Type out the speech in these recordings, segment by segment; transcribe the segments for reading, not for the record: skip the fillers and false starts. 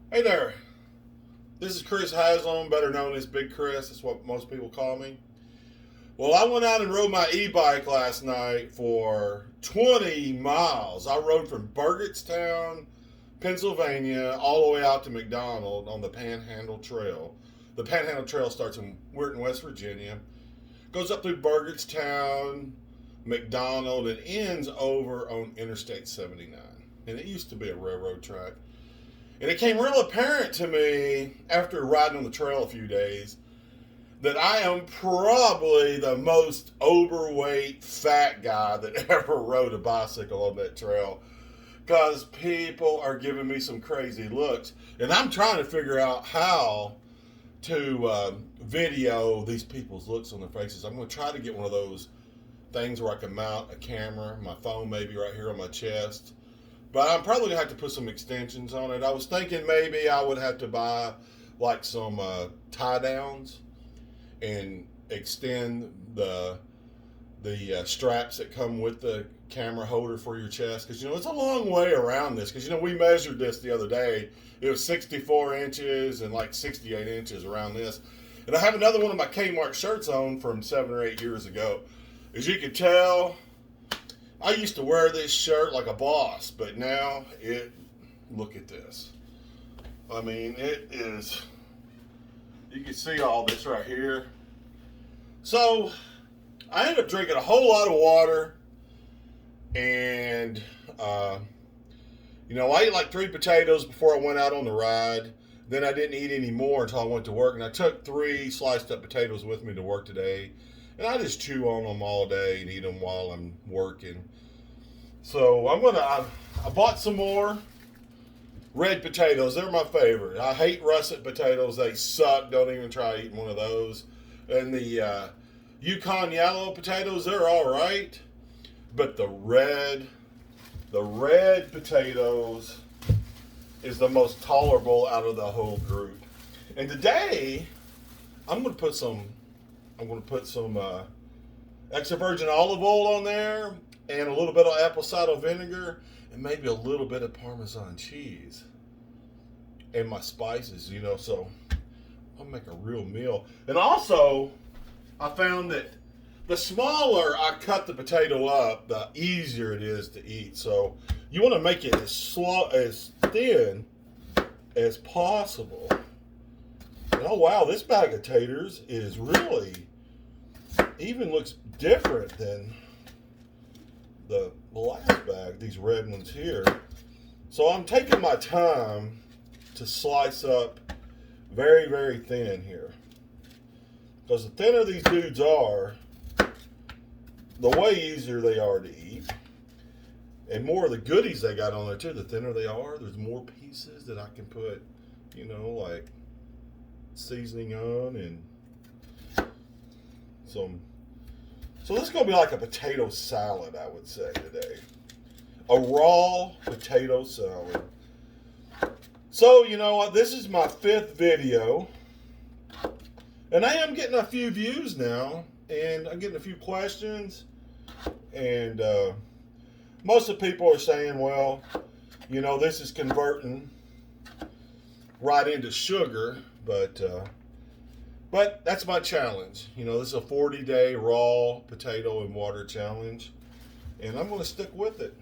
Hey there, this is Chris Haslam, better known as Big Chris. That's what most people call me. Well, I went out and rode my e-bike last night for 20 miles. I rode from Burgettstown, Pennsylvania, all the way out to McDonald on the Panhandle Trail. The Panhandle Trail starts in Weirton, West Virginia, goes up through Burgettstown, McDonald, and ends over on Interstate 79. And it used to be a railroad track. And it became real apparent to me after riding on the trail a few days that I am probably the most overweight fat guy that ever rode a bicycle on that trail. Because people are giving me some crazy looks. And I'm trying to figure out how to video these people's looks on their faces. I'm going to try to get one of those things where I can mount a camera, my phone maybe right here on my chest. But I'm probably going to have to put some extensions on it. I was thinking maybe I would have to buy like some tie downs and extend the straps that come with the camera holder for your chest. Because, it's a long way around this. Because, we measured this the other day. It was 64 inches and like 68 inches around this. And I have another one of my Kmart shirts on from 7 or 8 years ago. As you can tell, I used to wear this shirt like a boss, but now look at this. I mean, it is, you can see all this right here. So, I ended up drinking a whole lot of water, and, I ate like 3 potatoes before I went out on the ride. Then I didn't eat any more until I went to work, and I took 3 sliced up potatoes with me to work today. And I just chew on them all day and eat them while I'm working. So I bought some more red potatoes. They're my favorite. I hate russet potatoes. They suck. Don't even try eating one of those. And the Yukon yellow potatoes, they're all right. But the red potatoes is the most tolerable out of the whole group. And today, I'm going to put some extra virgin olive oil on there and a little bit of apple cider vinegar and maybe a little bit of Parmesan cheese and my spices, so I'll make a real meal. And also, I found that the smaller I cut the potato up, the easier it is to eat. So you want to make it as thin as possible. And oh wow, this bag of taters is really even looks different than the last bag, these red ones here. So I'm taking my time to slice up very, very thin here. Because the thinner these dudes are, the way easier they are to eat. And more of the goodies they got on there too, the thinner they are, there's more pieces that I can put, like seasoning on and some. So this is going to be like a potato salad, I would say, today. A raw potato salad. So, you know what? This is my 5th video. And I am getting a few views now. And I'm getting a few questions. And most of the people are saying, well, this is converting right into sugar. But that's my challenge. This is a 40-day raw potato and water challenge. And I'm going to stick with it.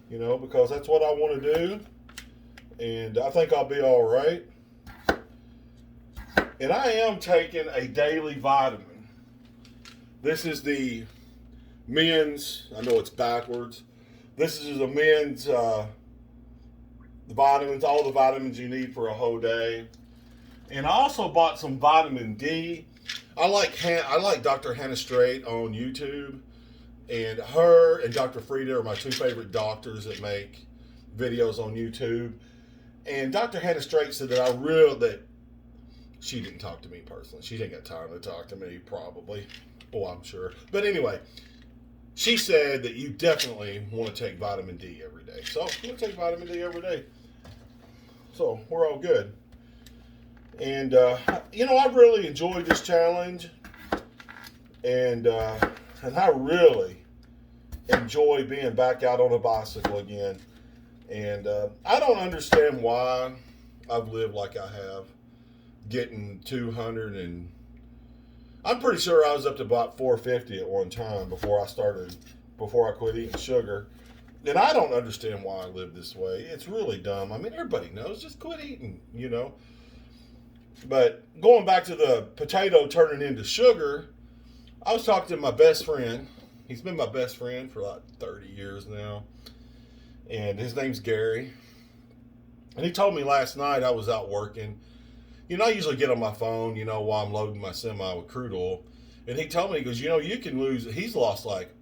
Because that's what I want to do. And I think I'll be all right. And I am taking a daily vitamin. This is the men's, I know it's backwards. This is the men's vitamins, all the vitamins you need for a whole day. And I also bought some vitamin D. I like Dr. Hannah Straight on YouTube. And her and Dr. Frida are my 2 favorite doctors that make videos on YouTube. And Dr. Hannah Straight said that she didn't talk to me personally. She didn't got time to talk to me, probably. Well, I'm sure. But anyway, she said that you definitely want to take vitamin D every day. So I'm going to take vitamin D every day. So we're all good. And, I really enjoyed this challenge. And I really enjoy being back out on a bicycle again. And I don't understand why I've lived like I have, getting 200 and I'm pretty sure I was up to about 450 at one time before I quit eating sugar. And I don't understand why I live this way. It's really dumb. I mean, everybody knows, just quit eating, you know. But going back to the potato turning into sugar, I was talking to my best friend. He's been my best friend for like 30 years now. And his name's Gary. And he told me last night, I was out working. You know, I usually get on my phone, you know, while I'm loading my semi with crude oil. And he told me, he goes, you know, you can lose, he's lost like,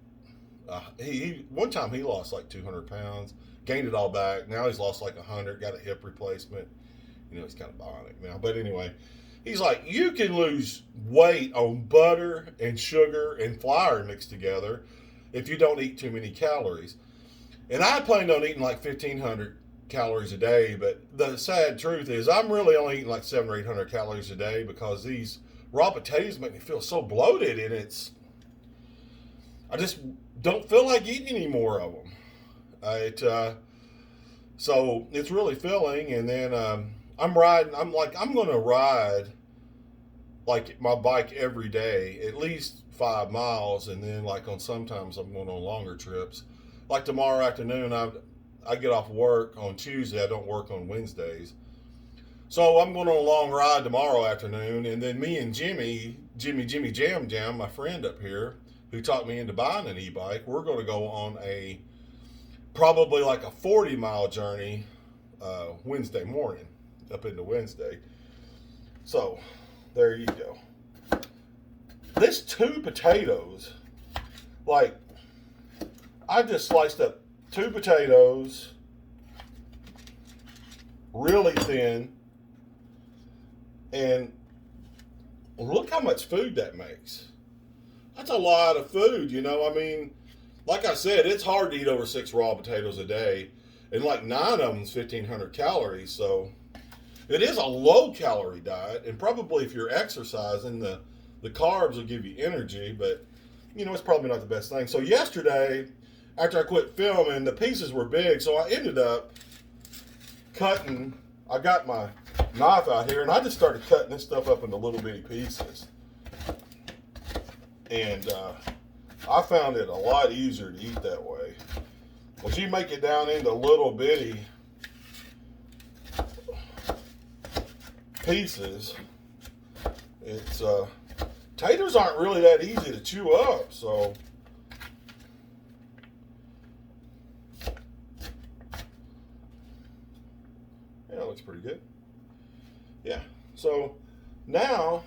one time he lost like 200 pounds, gained it all back. Now he's lost like 100, got a hip replacement. You know, he's kind of bionic now. But anyway, he's like, you can lose weight on butter and sugar and flour mixed together if you don't eat too many calories. And I planned on eating like 1,500 calories a day, but the sad truth is I'm really only eating like 700 or 800 calories a day because these raw potatoes make me feel so bloated, and I just don't feel like eating any more of them. So it's really filling, and then I'm going to ride like my bike every day, at least 5 miles, and then like sometimes I'm going on longer trips. Like tomorrow afternoon, I get off work on Tuesday. I don't work on Wednesdays. So I'm going on a long ride tomorrow afternoon, and then me and Jimmy Jam, my friend up here, who talked me into buying an e-bike, we're going to go on probably like a 40-mile journey Wednesday morning, up into Wednesday. So there you go. This 2 potatoes, like, I just sliced up 2 potatoes, really thin, and look how much food that makes. That's a lot of food, you know. I mean, like I said, it's hard to eat over 6 raw potatoes a day, and like 9 of them is 1,500 calories, so it is a low-calorie diet, and probably if you're exercising, the carbs will give you energy, but, you know, it's probably not the best thing. So yesterday, after I quit filming, the pieces were big, so I ended up cutting. I got my knife out here, and I just started cutting this stuff up into little bitty pieces. And I found it a lot easier to eat that way. Once you make it down into little bitty pieces, taters aren't really that easy to chew up, so yeah, it looks pretty good. Yeah, so now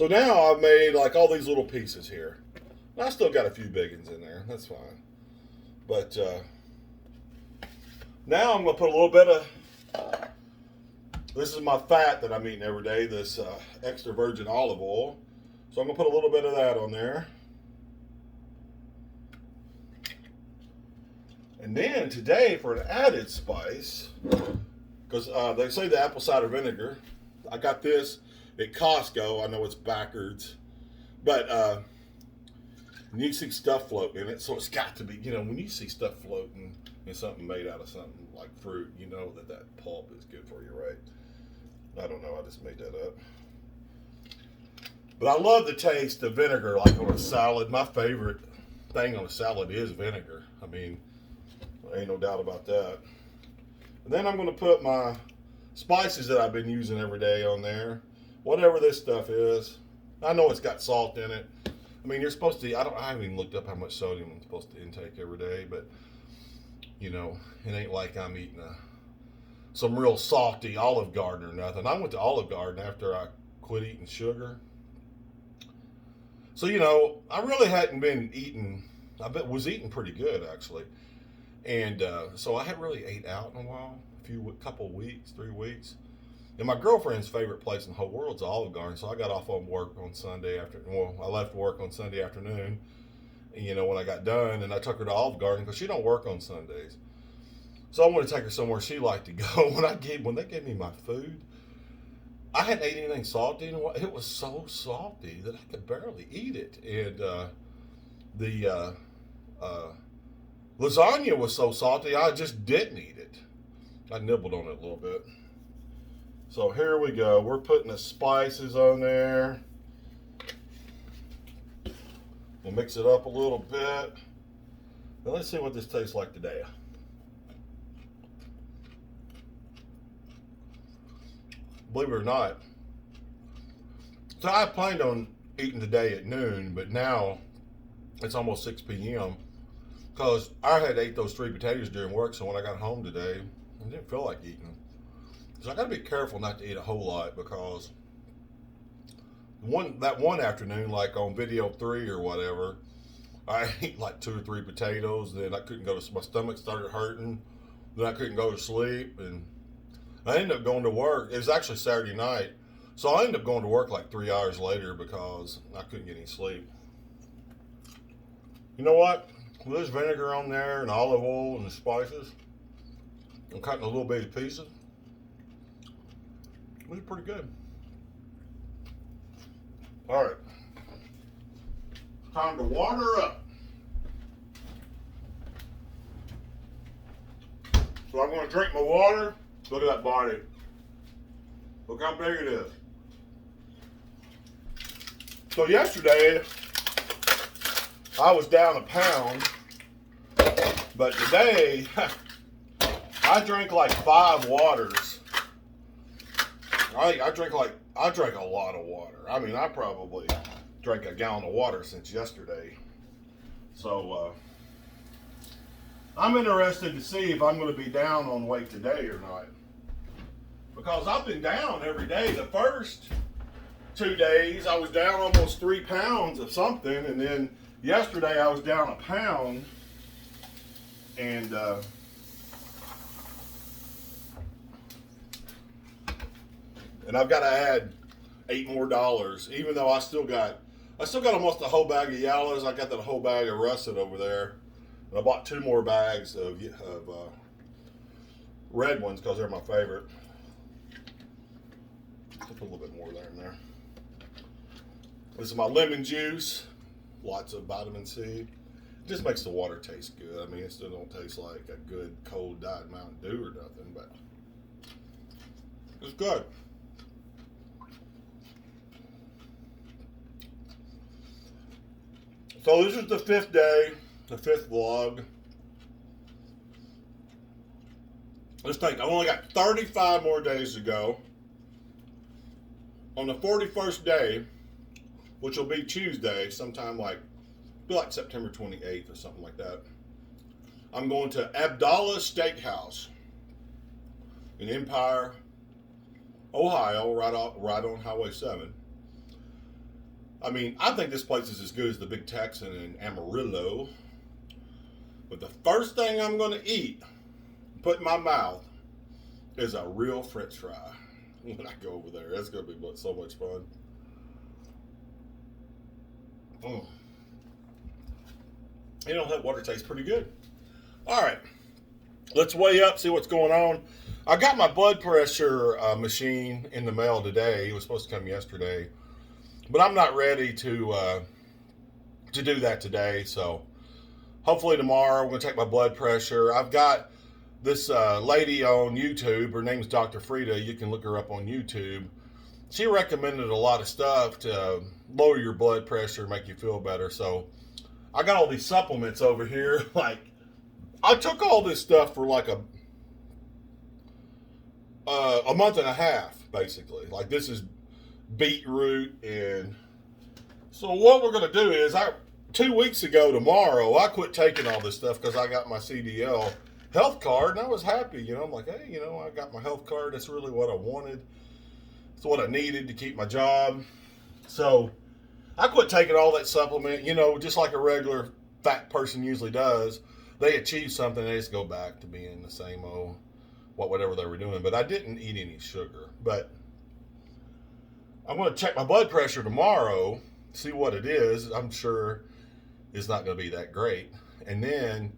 I've made like all these little pieces here. I still got a few big ones in there, that's fine. But now I'm going to put a little bit of, this is my fat that I'm eating every day, this extra virgin olive oil. So I'm going to put a little bit of that on there. And then today, for an added spice, because they say the apple cider vinegar, I got this at Costco. I know it's backwards, but you see stuff floating in it, so it's got to be, you know, when you see stuff floating in something made out of something like fruit, you know that pulp is good for you, right? I don't know, I just made that up. But I love the taste of vinegar, like on a salad. My favorite thing on a salad is vinegar. I mean, ain't no doubt about that. And then I'm going to put my spices that I've been using every day on there. Whatever this stuff is. I know it's got salt in it. I mean, you're supposed to, I haven't even looked up how much sodium I'm supposed to intake every day, but, you know, it ain't like I'm eating some real salty Olive Garden or nothing. I went to Olive Garden after I quit eating sugar. So, you know, I really hadn't been eating, was eating pretty good, actually. And so I hadn't really ate out in a while, couple weeks, 3 weeks. And my girlfriend's favorite place in the whole world is Olive Garden, so I got off on work on Sunday afternoon. Well, I left work on Sunday afternoon, and, you know, when I got done, and I took her to Olive Garden because she don't work on Sundays. So I wanted to take her somewhere she liked to go. When they gave me my food, I hadn't ate anything salty in a while. It was so salty that I could barely eat it. And lasagna was so salty, I just didn't eat it. I nibbled on it a little bit. So here we go. We're putting the spices on there. We'll mix it up a little bit. Now let's see what this tastes like today. Believe it or not. So I planned on eating today at noon, but now it's almost 6 p.m. because I had ate those 3 potatoes during work, so when I got home today, I didn't feel like eating them. So I got to be careful not to eat a whole lot, because that one afternoon, like on video 3 or whatever, I ate like 2 or 3 potatoes. Then I couldn't go to, my stomach started hurting. Then I couldn't go to sleep, and I ended up going to work. It was actually Saturday night, so I ended up going to work like 3 hours later because I couldn't get any sleep. You know what? With this vinegar on there and olive oil and the spices, I'm cutting a little bitty pieces. It was pretty good. All right, time to water up. So I'm going to drink my water. Look at that body. Look how big it is. So yesterday, I was down a pound, but today, I drank like 5 waters. I drank a lot of water. I mean, I probably drank a gallon of water since yesterday. So, I'm interested to see if I'm going to be down on weight today or not. Because I've been down every day. The first 2 days, I was down almost 3 pounds of something, and then yesterday I was down a pound, and I've got to add $8 more, even though I still got almost a whole bag of yellows. I got that whole bag of russet over there, and I bought 2 more bags of red ones because they're my favorite. I'll put a little bit more there in there. This is my lemon juice. Lots of vitamin C. It just makes the water taste good. I mean, it still don't taste like a good cold Diet Mountain Dew or nothing, but it's good. So this is the 5th day, the 5th vlog. Let's think, I've only got 35 more days to go. On the 41st day, which will be Tuesday, sometime like September 28th or something like that, I'm going to Abdallah Steakhouse in Empire, Ohio, right on Highway 7. I mean, I think this place is as good as the Big Texan in Amarillo. But the first thing I'm going to eat, put in my mouth, is a real French fry when I go over there. That's going to be so much fun. You know, that water tastes pretty good. All right, let's weigh up, see what's going on. I got my blood pressure machine in the mail today. It was supposed to come yesterday, but I'm not ready to do that today. So hopefully tomorrow I'm going to take my blood pressure. I've got this lady on YouTube. Her name's Dr. Frida. You can look her up on YouTube. She recommended a lot of stuff to lower your blood pressure, make you feel better. So I got all these supplements over here. Like, I took all this stuff for like a month and a half, basically. Like, this is beetroot. And so what we're going to do is, 2 weeks ago tomorrow, I quit taking all this stuff because I got my CDL health card, and I was happy. You know, I'm like, hey, you know, I got my health card. That's really what I wanted. It's what I needed to keep my job. So I quit taking all that supplement, you know, just like a regular fat person usually does. They achieve something, they just go back to being the same old, whatever they were doing. But I didn't eat any sugar. But I'm going to check my blood pressure tomorrow, see what it is. I'm sure it's not going to be that great. And then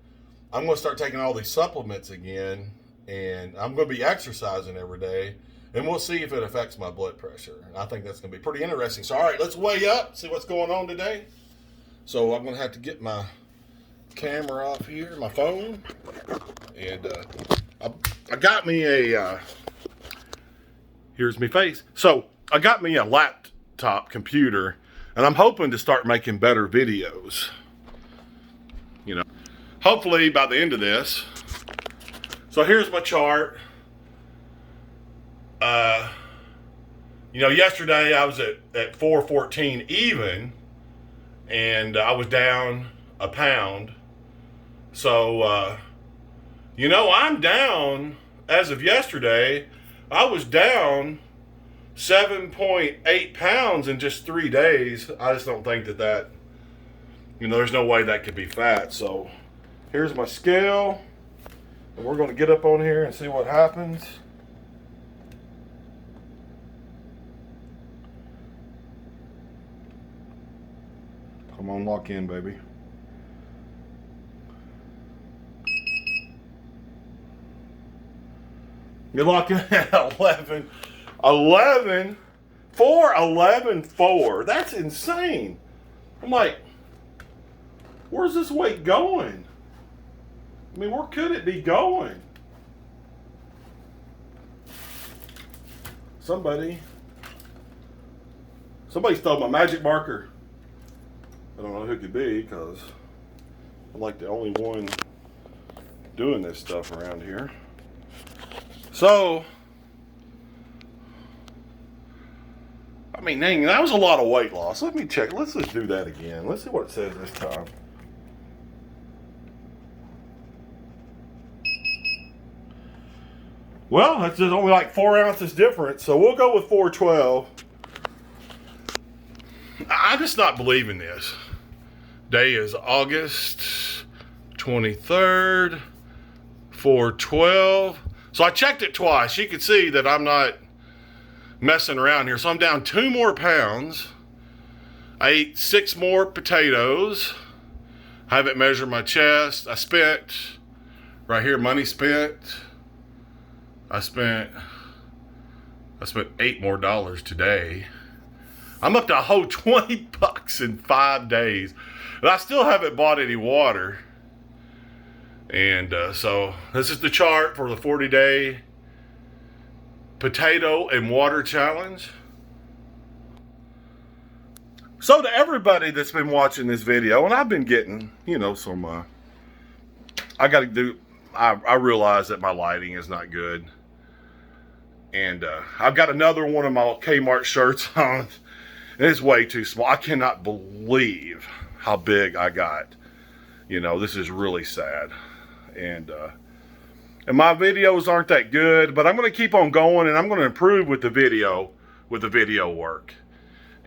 I'm going to start taking all these supplements again, and I'm going to be exercising every day. And we'll see if it affects my blood pressure. And I think that's going to be pretty interesting. So, all right, let's weigh up, see what's going on today. So I'm going to have to get my camera off here, my phone, and I got me a, here's me face. So I got me a laptop computer, and I'm hoping to start making better videos. You know, hopefully by the end of this. So here's my chart. You know, yesterday I was at 414 even, and I was down a pound. So, you know, I'm down, as of yesterday, I was down 7.8 pounds in just 3 days. I just don't think that, you know, there's no way that could be fat. So here's my scale, and we're going to get up on here and see what happens. Come on, lock in, baby. You're locking at 11, 4. That's insane. I'm like, where's this weight going? I mean, where could it be going? Somebody stole my magic marker. I don't know who it could be, because I'm like the only one doing this stuff around here. So, I mean, dang, that was a lot of weight loss. Let me check. Let's just do that again. Let's see what it says this time. Well, that's just only like 4 ounces difference, so we'll go with 412. I'm just not believing this. Day is August 23rd, 412. So I checked it twice. You can see that I'm not messing around here. So I'm down 2 more pounds. I ate 6 more potatoes. I haven't measured my chest. I spent, right here, money spent. I spent $8 more today. I'm up to a whole $20 in 5 days. And I still haven't bought any water. And so this is the chart for the 40-day potato and water challenge. So to everybody that's been watching this video, and I've been getting, you know, some, I realize that my lighting is not good. And I've got another one of my Kmart shirts on. And it's way too small. I cannot believe how big I got. You know, this is really sad. And my videos aren't that good, but I'm going to keep on going, and I'm going to improve with the video work.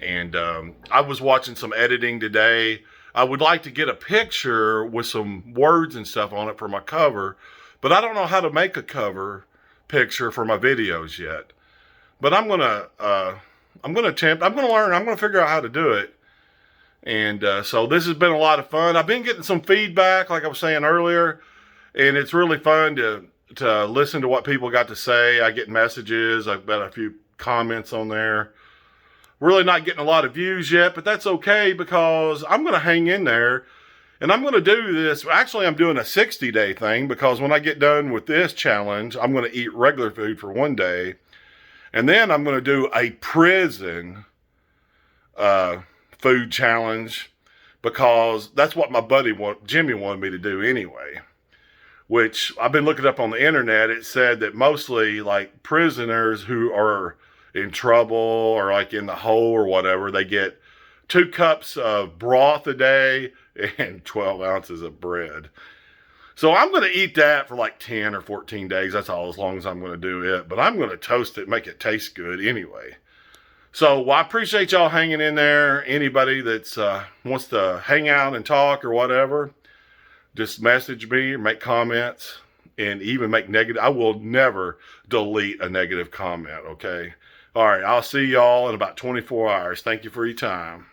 And I was watching some editing today. I would like to get a picture with some words and stuff on it for my cover, but I don't know how to make a cover picture for my videos yet. But I'm going to attempt. I'm going to learn. I'm going to figure out how to do it. And so this has been a lot of fun. I've been getting some feedback, like I was saying earlier. And it's really fun to listen to what people got to say. I get messages. I've got a few comments on there. Really not getting a lot of views yet, but that's okay, because I'm going to hang in there. And I'm going to do this. Actually, I'm doing a 60-day thing, because when I get done with this challenge, I'm going to eat regular food for 1 day. And then I'm going to do a prison food challenge, because that's what my buddy Jimmy wanted me to do anyway. Which I've been looking up on the internet. It said that mostly like prisoners who are in trouble or like in the hole or whatever, they get 2 cups of broth a day and 12 ounces of bread. So I'm going to eat that for like 10 or 14 days. That's all, as long as I'm going to do it. But I'm going to toast it, make it taste good anyway. So well, I appreciate y'all hanging in there. Anybody that's wants to hang out and talk or whatever, just message me or make comments, and even make negative. I will never delete a negative comment, okay? All right, I'll see y'all in about 24 hours. Thank you for your time.